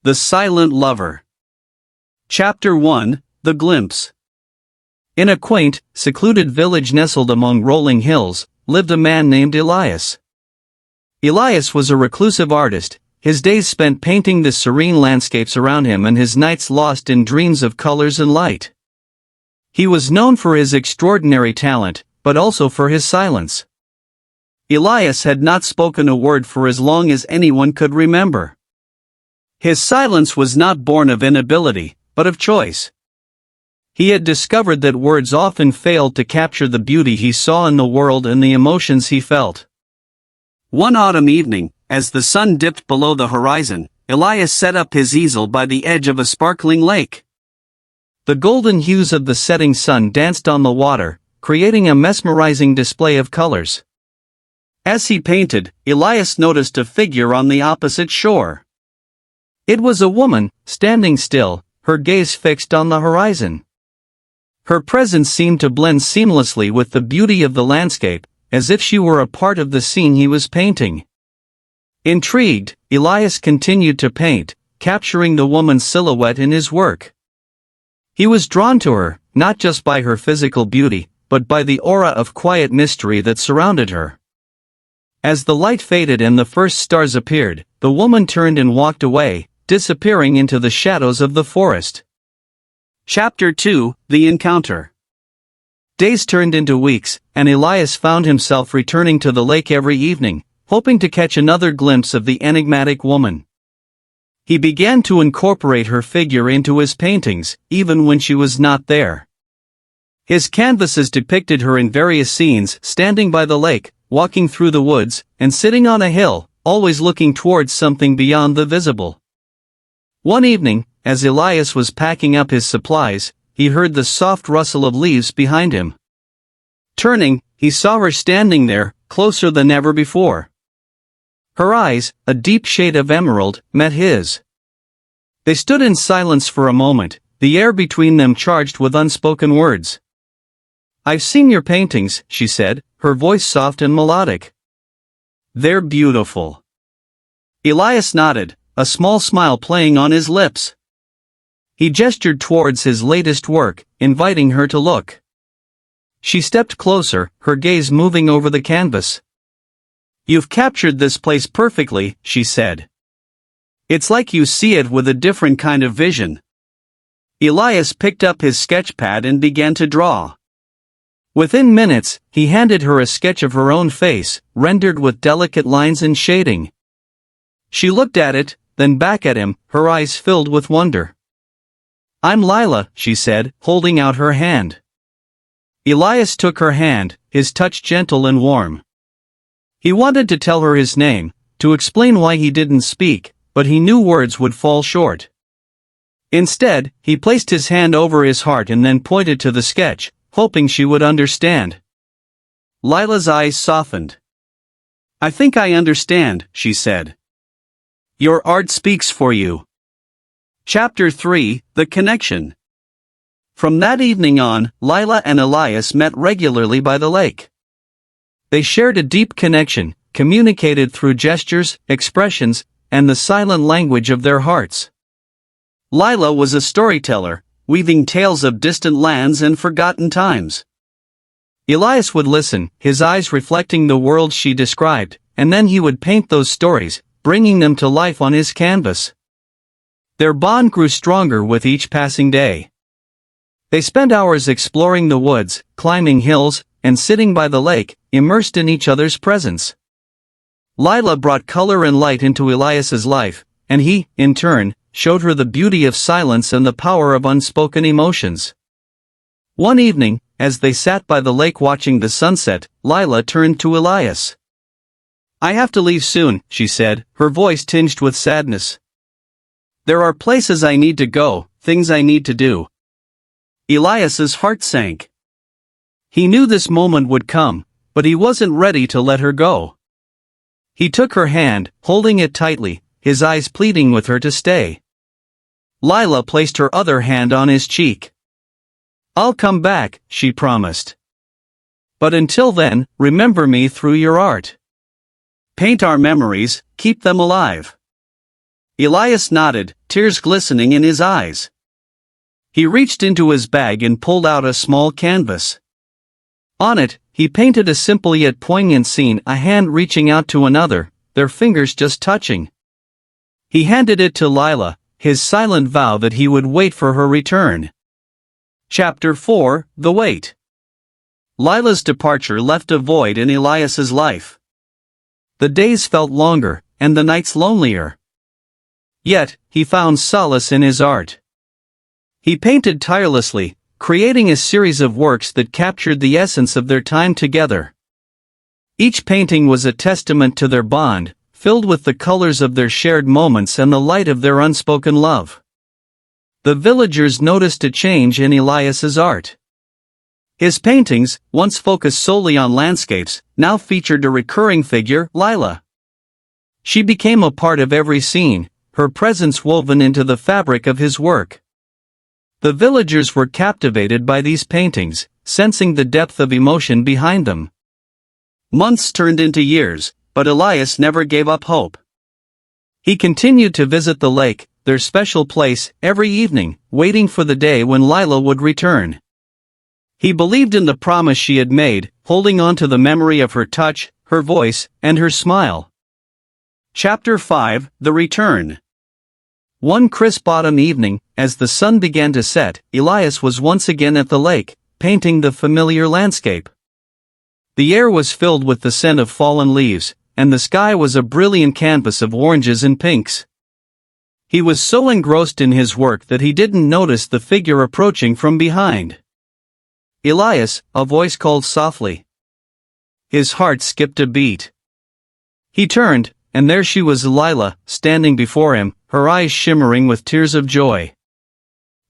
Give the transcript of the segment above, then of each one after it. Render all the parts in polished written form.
The Silent Lover. Chapter 1, The Glimpse. In a quaint, secluded village nestled among rolling hills, lived a man named Elias. Elias was a reclusive artist, his days spent painting the serene landscapes around him and his nights lost in dreams of colors and light. He was known for his extraordinary talent, but also for his silence. Elias had not spoken a word for as long as anyone could remember. His silence was not born of inability, but of choice. He had discovered that words often failed to capture the beauty he saw in the world and the emotions he felt. One autumn evening, as the sun dipped below the horizon, Elias set up his easel by the edge of a sparkling lake. The golden hues of the setting sun danced on the water, creating a mesmerizing display of colors. As he painted, Elias noticed a figure on the opposite shore. It was a woman, standing still, her gaze fixed on the horizon. Her presence seemed to blend seamlessly with the beauty of the landscape, as if she were a part of the scene he was painting. Intrigued, Elias continued to paint, capturing the woman's silhouette in his work. He was drawn to her, not just by her physical beauty, but by the aura of quiet mystery that surrounded her. As the light faded and the first stars appeared, the woman turned and walked away, disappearing into the shadows of the forest. Chapter 2, The Encounter. Days turned into weeks, and Elias found himself returning to the lake every evening, hoping to catch another glimpse of the enigmatic woman. He began to incorporate her figure into his paintings, even when she was not there. His canvases depicted her in various scenes, standing by the lake, walking through the woods, and sitting on a hill, always looking towards something beyond the visible. One evening, as Elias was packing up his supplies, he heard the soft rustle of leaves behind him. Turning, he saw her standing there, closer than ever before. Her eyes, a deep shade of emerald, met his. They stood in silence for a moment, the air between them charged with unspoken words. "I've seen your paintings," she said, her voice soft and melodic. "They're beautiful." Elias nodded, a small smile playing on his lips. He gestured towards his latest work, inviting her to look. She stepped closer, her gaze moving over the canvas. "You've captured this place perfectly," she said. "It's like you see it with a different kind of vision." Elias picked up his sketch pad and began to draw. Within minutes, he handed her a sketch of her own face, rendered with delicate lines and shading. She looked at it, then back at him, her eyes filled with wonder. "I'm Lila," she said, holding out her hand. Elias took her hand, his touch gentle and warm. He wanted to tell her his name, to explain why he didn't speak, but he knew words would fall short. Instead, he placed his hand over his heart and then pointed to the sketch, hoping she would understand. Lila's eyes softened. "I think I understand," she said. "Your art speaks for you." Chapter 3, The Connection. From that evening on, Lila and Elias met regularly by the lake. They shared a deep connection, communicated through gestures, expressions, and the silent language of their hearts. Lila was a storyteller, weaving tales of distant lands and forgotten times. Elias would listen, his eyes reflecting the world she described, and then he would paint those stories, bringing them to life on his canvas. Their bond grew stronger with each passing day. They spent hours exploring the woods, climbing hills, and sitting by the lake, immersed in each other's presence. Lila brought color and light into Elias's life, and he, in turn, showed her the beauty of silence and the power of unspoken emotions. One evening, as they sat by the lake watching the sunset, Lila turned to Elias. "I have to leave soon," she said, her voice tinged with sadness. "There are places I need to go, things I need to do." Elias's heart sank. He knew this moment would come, but he wasn't ready to let her go. He took her hand, holding it tightly, his eyes pleading with her to stay. Lila placed her other hand on his cheek. "I'll come back," she promised. "But until then, remember me through your art. Paint our memories, keep them alive." Elias nodded, tears glistening in his eyes. He reached into his bag and pulled out a small canvas. On it, he painted a simple yet poignant scene, a hand reaching out to another, their fingers just touching. He handed it to Lila, his silent vow that he would wait for her return. Chapter 4: The Wait. Lila's departure left a void in Elias's life. The days felt longer, and the nights lonelier. Yet, he found solace in his art. He painted tirelessly, creating a series of works that captured the essence of their time together. Each painting was a testament to their bond, filled with the colors of their shared moments and the light of their unspoken love. The villagers noticed a change in Elias's art. His paintings, once focused solely on landscapes, now featured a recurring figure, Lila. She became a part of every scene, her presence woven into the fabric of his work. The villagers were captivated by these paintings, sensing the depth of emotion behind them. Months turned into years, but Elias never gave up hope. He continued to visit the lake, their special place, every evening, waiting for the day when Lila would return. He believed in the promise she had made, holding on to the memory of her touch, her voice, and her smile. Chapter 5: The Return. One crisp autumn evening, as the sun began to set, Elias was once again at the lake, painting the familiar landscape. The air was filled with the scent of fallen leaves, and the sky was a brilliant canvas of oranges and pinks. He was so engrossed in his work that he didn't notice the figure approaching from behind. "Elias," a voice called softly. His heart skipped a beat. He turned, and there she was, Lila, standing before him, her eyes shimmering with tears of joy.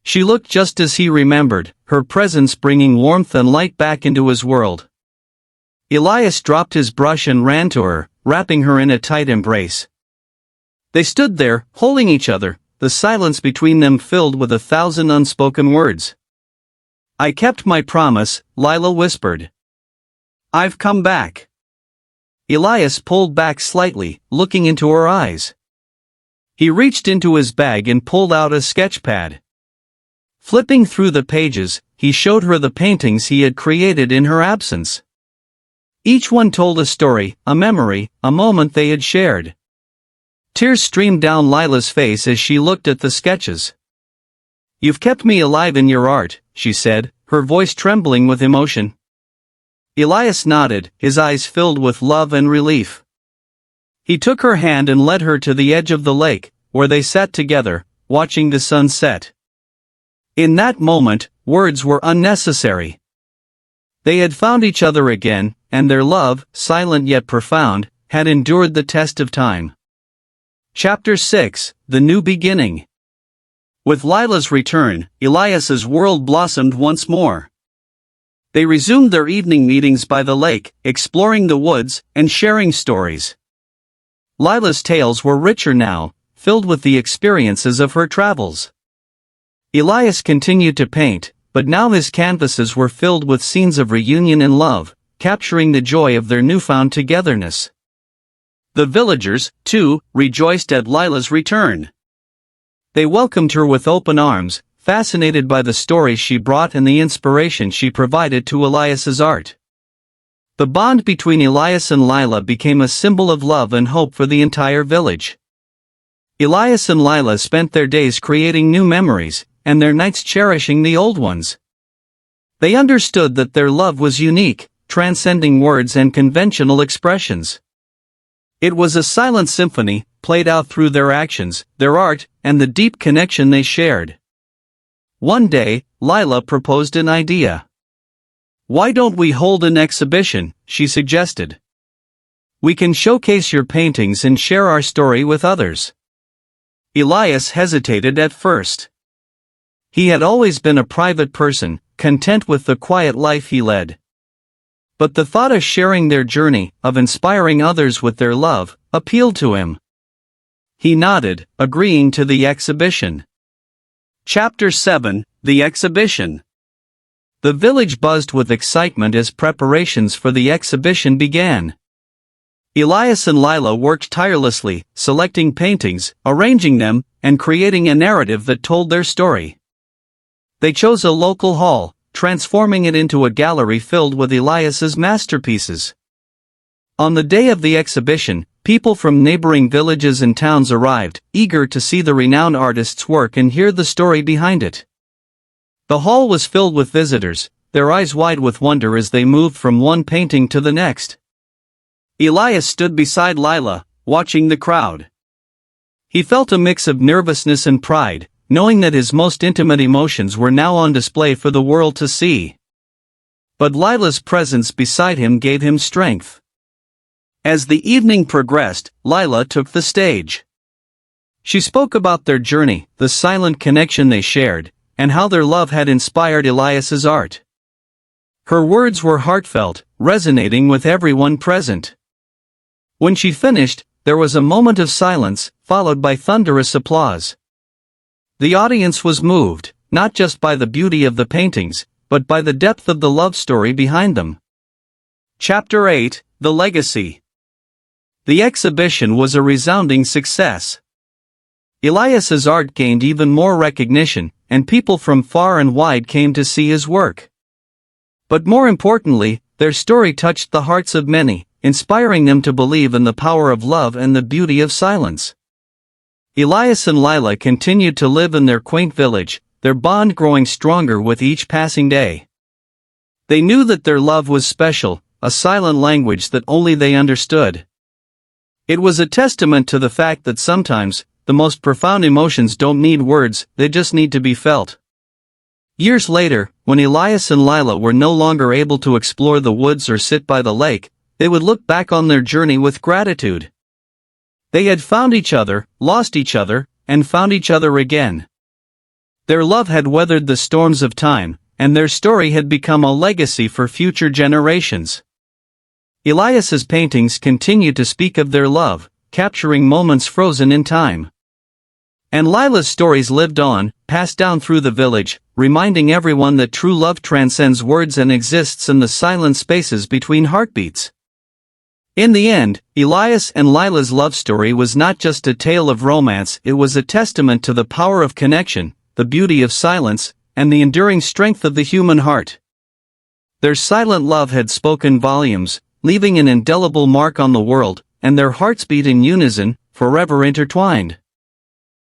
She looked just as he remembered, her presence bringing warmth and light back into his world. Elias dropped his brush and ran to her, wrapping her in a tight embrace. They stood there, holding each other, the silence between them filled with 1,000 unspoken words. "I kept my promise," Lila whispered. "I've come back." Elias pulled back slightly, looking into her eyes. He reached into his bag and pulled out a sketch pad. Flipping through the pages, he showed her the paintings he had created in her absence. Each one told a story, a memory, a moment they had shared. Tears streamed down Lila's face as she looked at the sketches. "You've kept me alive in your art," she said, her voice trembling with emotion. Elias nodded, his eyes filled with love and relief. He took her hand and led her to the edge of the lake, where they sat together, watching the sun set. In that moment, words were unnecessary. They had found each other again, and their love, silent yet profound, had endured the test of time. Chapter 6: The New Beginning. With Lila's return, Elias's world blossomed once more. They resumed their evening meetings by the lake, exploring the woods, and sharing stories. Lila's tales were richer now, filled with the experiences of her travels. Elias continued to paint, but now his canvases were filled with scenes of reunion and love, capturing the joy of their newfound togetherness. The villagers, too, rejoiced at Lila's return. They welcomed her with open arms, fascinated by the stories she brought and the inspiration she provided to Elias's art. The bond between Elias and Lila became a symbol of love and hope for the entire village. Elias and Lila spent their days creating new memories, and their nights cherishing the old ones. They understood that their love was unique, transcending words and conventional expressions. It was a silent symphony, played out through their actions, their art, and the deep connection they shared. One day, Lila proposed an idea. "Why don't we hold an exhibition?" she suggested. "We can showcase your paintings and share our story with others." Elias hesitated at first. He had always been a private person, content with the quiet life he led. But the thought of sharing their journey, of inspiring others with their love, appealed to him. He nodded, agreeing to the exhibition. Chapter 7: The Exhibition. The village buzzed with excitement as preparations for the exhibition began. Elias and Lila worked tirelessly, selecting paintings, arranging them, and creating a narrative that told their story. They chose a local hall, transforming it into a gallery filled with Elias's masterpieces. On the day of the exhibition, people from neighboring villages and towns arrived, eager to see the renowned artist's work and hear the story behind it. The hall was filled with visitors, their eyes wide with wonder as they moved from one painting to the next. Elias stood beside Lila, watching the crowd. He felt a mix of nervousness and pride, knowing that his most intimate emotions were now on display for the world to see. But Lila's presence beside him gave him strength. As the evening progressed, Lila took the stage. She spoke about their journey, the silent connection they shared, and how their love had inspired Elias's art. Her words were heartfelt, resonating with everyone present. When she finished, there was a moment of silence, followed by thunderous applause. The audience was moved, not just by the beauty of the paintings, but by the depth of the love story behind them. Chapter 8: The Legacy. The exhibition was a resounding success. Elias's art gained even more recognition, and people from far and wide came to see his work. But more importantly, their story touched the hearts of many, inspiring them to believe in the power of love and the beauty of silence. Elias and Lila continued to live in their quaint village, their bond growing stronger with each passing day. They knew that their love was special, a silent language that only they understood. It was a testament to the fact that sometimes, the most profound emotions don't need words, they just need to be felt. Years later, when Elias and Lila were no longer able to explore the woods or sit by the lake, they would look back on their journey with gratitude. They had found each other, lost each other, and found each other again. Their love had weathered the storms of time, and their story had become a legacy for future generations. Elias's paintings continued to speak of their love, capturing moments frozen in time. And Lila's stories lived on, passed down through the village, reminding everyone that true love transcends words and exists in the silent spaces between heartbeats. In the end, Elias and Lila's love story was not just a tale of romance, it was a testament to the power of connection, the beauty of silence, and the enduring strength of the human heart. Their silent love had spoken volumes, leaving an indelible mark on the world, and their hearts beat in unison, forever intertwined.